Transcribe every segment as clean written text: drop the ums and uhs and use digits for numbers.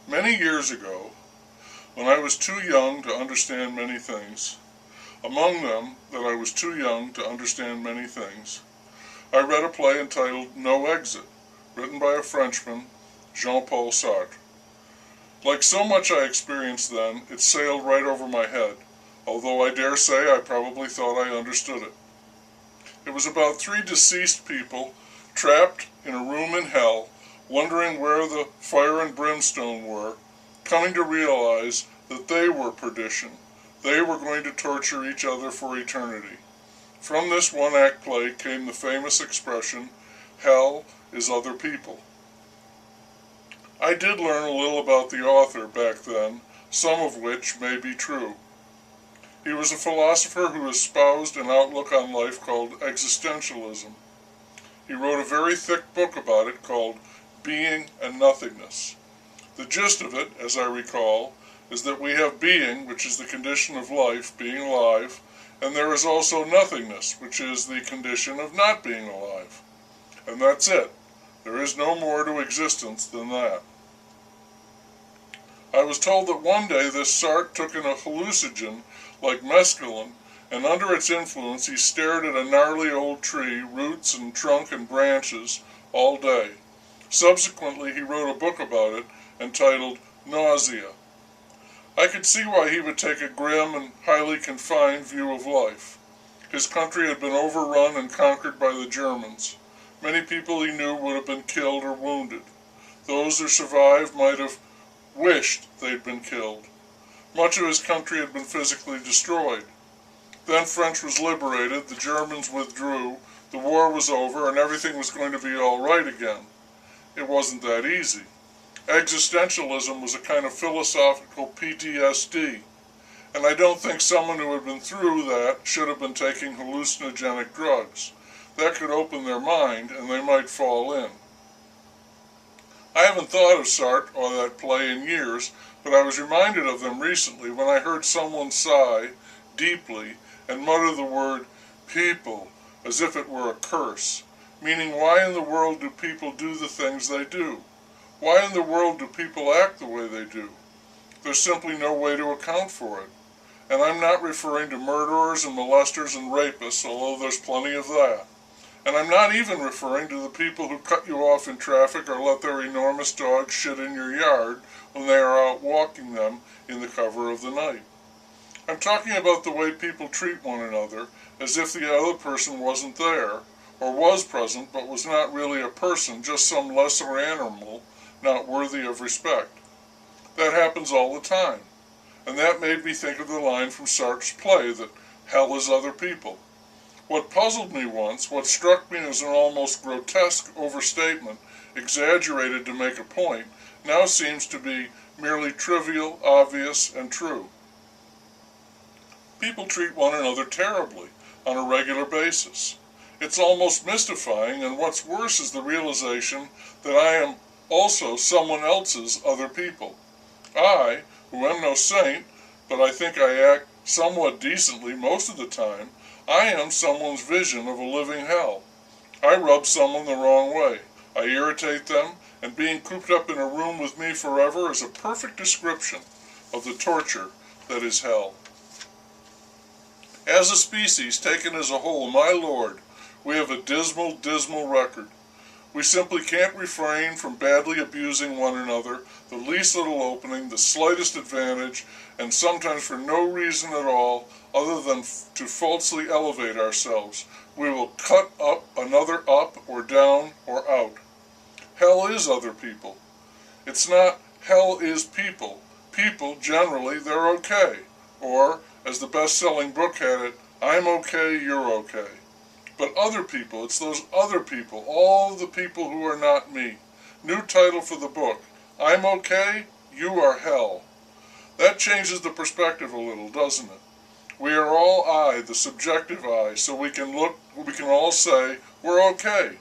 Many years ago, when I was too young to understand many things, among them that I was too young to understand many things, I read a play entitled No Exit, written by a Frenchman, Jean-Paul Sartre. Like so much I experienced then, it sailed right over my head, although I dare say I probably thought I understood it. It was about three deceased people trapped in a room in hell, wondering where the fire and brimstone were, coming to realize that they were perdition. They were going to torture each other for eternity. From this one-act play came the famous expression, hell is other people. I did learn a little about the author back then, some of which may be true. He was a philosopher who espoused an outlook on life called existentialism. He wrote a very thick book about it called Being and Nothingness. The gist of it, as I recall, is that we have being, which is the condition of life, being alive, and there is also nothingness, which is the condition of not being alive. And that's it. There is no more to existence than that. I was told that one day this Sartre took in a hallucinogen like mescaline, and under its influence he stared at a gnarly old tree, roots and trunk and branches, all day. Subsequently he wrote a book about it entitled Nausea. I could see why he would take a grim and highly confined view of life. His country had been overrun and conquered by the Germans. Many people he knew would have been killed or wounded. Those who survived might have wished they'd been killed. Much of his country had been physically destroyed. Then French was liberated, the Germans withdrew, the war was over, and everything was going to be all right again. It wasn't that easy. Existentialism was a kind of philosophical PTSD, and I don't think someone who had been through that should have been taking hallucinogenic drugs. That could open their mind, and they might fall in. I haven't thought of Sartre or that play in years, but I was reminded of them recently when I heard someone sigh deeply and mutter the word people as if it were a curse, meaning why in the world do people do the things they do? Why in the world do people act the way they do? There's simply no way to account for it. And I'm not referring to murderers and molesters and rapists, although there's plenty of that. And I'm not even referring to the people who cut you off in traffic or let their enormous dogs shit in your yard when they are out walking them in the cover of the night. I'm talking about the way people treat one another as if the other person wasn't there, or was present but was not really a person, just some lesser animal not worthy of respect. That happens all the time. And that made me think of the line from Sartre's play that hell is other people. What puzzled me once, what struck me as an almost grotesque overstatement, exaggerated to make a point, now seems to be merely trivial, obvious, and true. People treat one another terribly on a regular basis. It's almost mystifying, and what's worse is the realization that I am also someone else's other people. I, who am no saint, but I think I act somewhat decently most of the time, I am someone's vision of a living hell. I rub someone the wrong way. I irritate them, and being cooped up in a room with me forever is a perfect description of the torture that is hell. As a species, taken as a whole, my lord, we have a dismal, dismal record. We simply can't refrain from badly abusing one another, the least little opening, the slightest advantage, and sometimes for no reason at all other than to falsely elevate ourselves. We will cut up another up or down or out. Hell is other people. It's not hell is people. People, generally, they're okay. Or, as the best-selling book had it, I'm okay, you're okay. But other people, it's those other people, all the people who are not me. New title for the book, I'm okay, you are hell. That changes the perspective a little, doesn't it? We are all I, the subjective I, so we can all say, we're okay.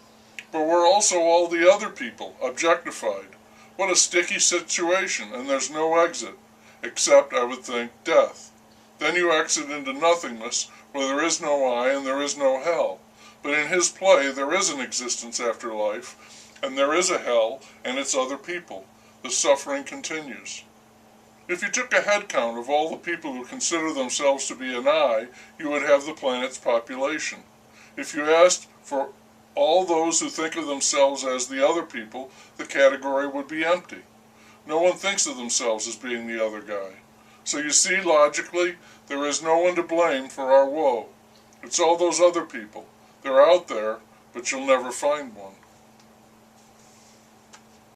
But we're also all the other people, objectified. What a sticky situation, and there's no exit, except, I would think, death. Then you exit into nothingness, where there is no I and there is no hell. But in his play, there is an existence after life, and there is a hell, and it's other people. the suffering continues. If you took a head count of all the people who consider themselves to be an I, you would have the planet's population. If you asked for all those who think of themselves as the other people, the category would be empty. No one thinks of themselves as being the other guy. So you see, logically, there is no one to blame for our woe. It's all those other people. They're out there, but you'll never find one.